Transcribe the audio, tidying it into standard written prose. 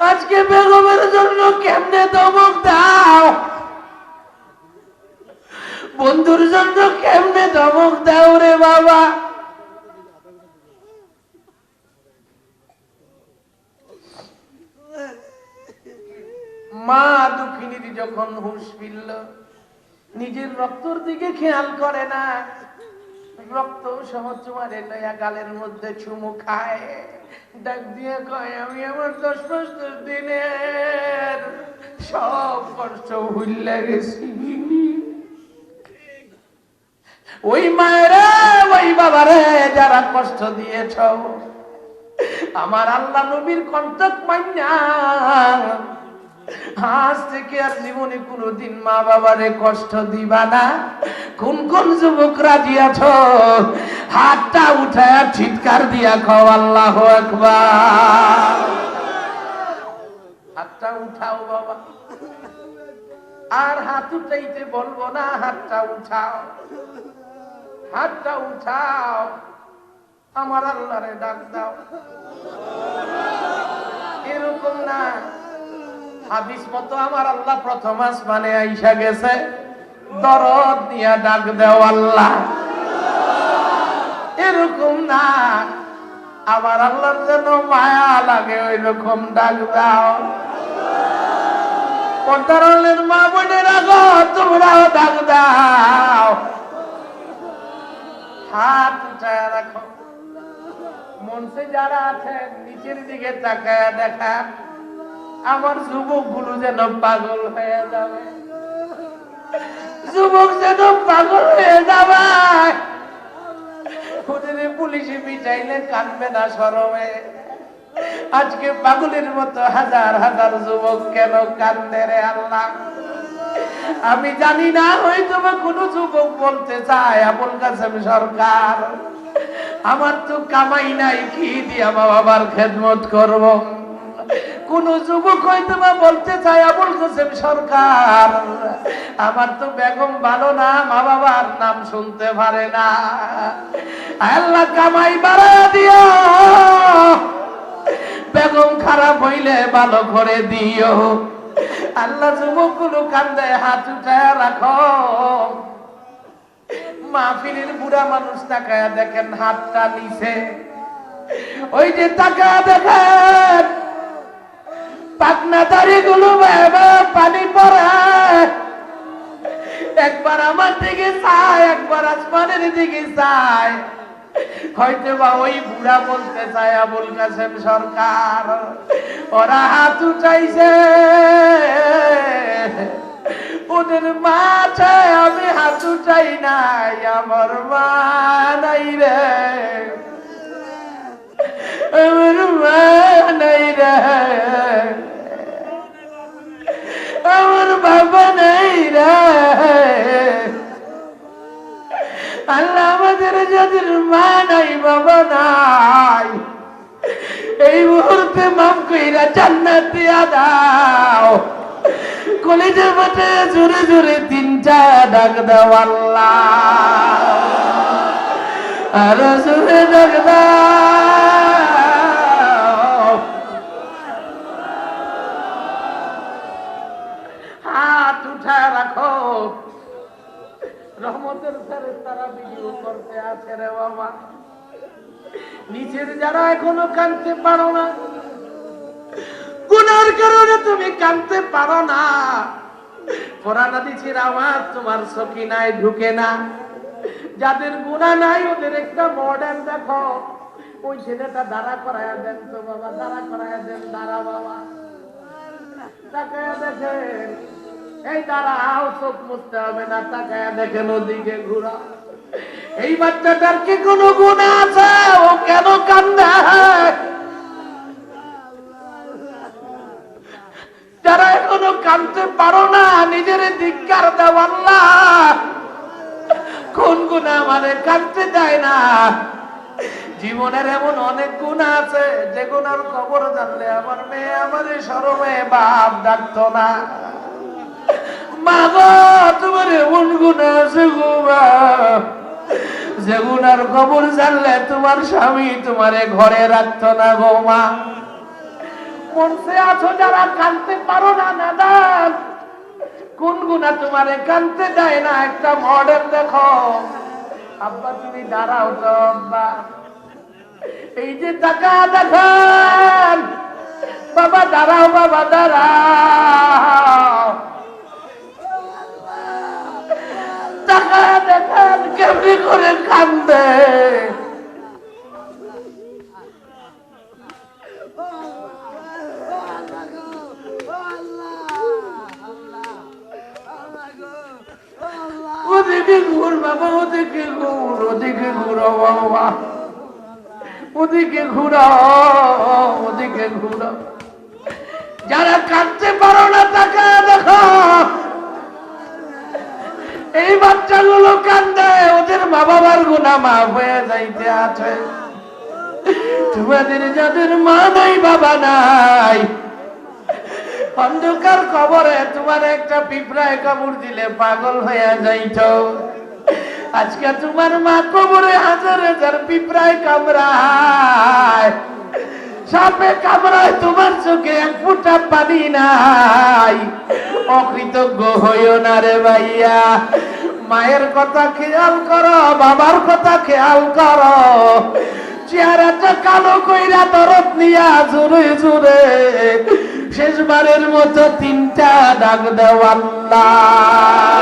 আজকে বেগমের জন্য কেমনে ধমক দাও, বন্ধুর জন্য কেমনে ধমক দাও রে বাবা। মা দুঃখিনীর যখন হুঁশ ফিরল, নিজের রক্তর দিকে খেয়াল করে না, রক্ত সহ চুমারে লয়া গালের মধ্যে চুমু খায়, ডাক দিয়ে কয় আমি আমার 10 দিনের সব কষ্ট ভুলে গেছি। ওই মায়েরা ওই বাবারে যারা কষ্ট দিয়েছ, আমার আল্লাহ নবীর কন্টাক্ট মাইনা আজ থেকে আর জীবনে কোনদিন মা বাবারে কষ্ট দিবা না। কোন কোন যুবক রাজি আছো হাতটা উঠায় চিৎকার দিয়া খাও আল্লাহু আকবার। হাতটা উঠাও বাবা, আর হাত উঠাইতে বলবো না, হাতটা উঠাও, হাতটা উঠাও, আমার আল্লাহরে ডাক দাও। এরকম না, হাদিস মতো আমার আল্লাহ প্রথম আসমানে আইসা গেছে, দরদ দিয়া ডাক দেও আল্লাহ। এরকম না, আমার আল্লাহর যেন মায়া লাগে ওই রকম ডাক দাও। পর্দারের মা বোনেরা গো, তোমরাও ডাক দাও, হাত উঠায় রাখো। মঞ্চে যারা আছেন নিচের দিকে তাকায় দেখা, আমার যুবক গুলো যেন পাগল হয়ে যাবে, যুবক যেন পাগল হয়ে যাবে। ওদের পুলিশে পিটাইলে কাঁদবে না শরমে, আজকে পাগলের মতো হাজার হাজার যুবক কেন কান্দে রে আল্লাহ। আমি জানি না, হয়তো বা কোনো যুবক বলতে চায় আবুল কাসেম সরকার আমার তো কামাই নাই, কি দিয়া মা বাবার খেদমত করব। কোন যুবক হয়তো বা বলতে চায় আবুল কাসেম সরকার আমার তো বেগম ভালো না, মা বাবার নাম শুনতে পারে না। আল্লাহ কামাই বাড়ায় দিও, বেগম খারাপ হইলে ভালো করে দিও আল্লাহ। যুবক গুলো কান্দে, হাত উঠায় রাখো। মাহফিলের বুড়া মানুষ তাকায়া দেখেন, হাতটা নিচে, ওই যে তাকায়া দেখেন পাকনা দাড়ি গুলো পানি পড়ে, একবার আমার দিকে চায়, একবার আসমানের দিকে চায়। হয়তো বা ওই বুড়া বলতে চায় আবুল কাসেম সরকার, ওরা হাত উঠাইছে, ওদের মা চায়, আমি হাত উঠাই নাই, আমার মা নাই রে, আমার মা নাই রে, আমার বাবা নাই রে। আল্লাহ আমাদের যাদের মা নাই বাবা নাই, এই মুহূর্তে মাফ কইরা জান্নাত দিয়া দাও। কলেজে মাঠে জোরে জোরে 3টা ডাক দাও আল্লাহ, আর জোরে ডাক দাও। হাত উঠা রাখো, রহমতের ফেরেশতারা ভিডিও করতে আছে রে বাবা। নিচের যারা এখনো কাঁদতে পারো না, গুনার কারণে তুমি কাঁদতে পারো না, কোরআন হাদিসের আওয়াজ তোমার সকিনায় ঢুকে না, যাদের গুনাহ নাই ওদের একটা মডেল দেখো, ওই ছেলেটা দাঁড়া করায়া দেন তো বাবা, দাঁড়া করায়া দেন, দাঁড়া বাবা, তাকায়া দেখেন, এই দাঁড়াও, চোখ মুছতে হবে না, তাকায়া দেখেন ওদিকে ঘুরা। এই বাচ্চাটার কি কোনো গুনাহ আছে? ও কেন কান্দে? যারা এখনো কাঁদতে পারো না, নিজের ধিক্কার দাও আল্লাহ। কোন গুনাহ আমারে কাঁদতে দেয় না? জীবনের এমন অনেক গুনাহ আছে যে গুনার খবর জানলে আমার মেয়ে আমারে শরমে বাপ ডাকতো না। মা গো, তোমার এমন গুনাহ আছে গো মা, যে গুনার খবর জানলে তোমার স্বামী তোমারে ঘরে রাখতো না গো মা। মনসে আছো যারা কাঁদতে পারো না নাদান, কোন গুণা তোমারে কাঁদতে দেয় না একটা মডেল দেখো। আব্বা তুমি দাঁড়াও তো আব্বা, এই যে টাকা দেখান, বাবা দাঁড়াও, বাবা দাঁড়াও, টাকা দেখান কেমনি করে কান্দে। ওদিকে ঘুর বাবা, ওদিকে ঘুর, ওদিকে ঘুরো বাবা, ওদিকে ঘুরো, ওদিকে ঘুরো। যারা কাঁদতে পারো না টাকা দেখো, এই বাচ্চাগুলো কান্দে, ওদের মা বাবার গুনাহ মাফ হয়ে যাইতে আছে। তোমাদের যাদের মা নাই বাবা নাই, অন্ধকার কবরে তোমার একটা পিঁপড়ায় কামড় দিলে পাগল হয়ে যাইত, আজকে তোমার মা কবরে হাজার হাজার পিঁপড়ায় কামড়ায়, সাপে কামড়ায়, তোমার চোখে এক ফোঁটা পানি নাই। অকৃতজ্ঞ হইও না রে ভাইয়া, মায়ের কথা খেয়াল করো, বাবার কথা খেয়াল করো। চেহারাটা কালো কইরা দরদ নিয়া জোরে জোরে শেষবারের মতো তিনটা ডাক দাও আল্লাহ।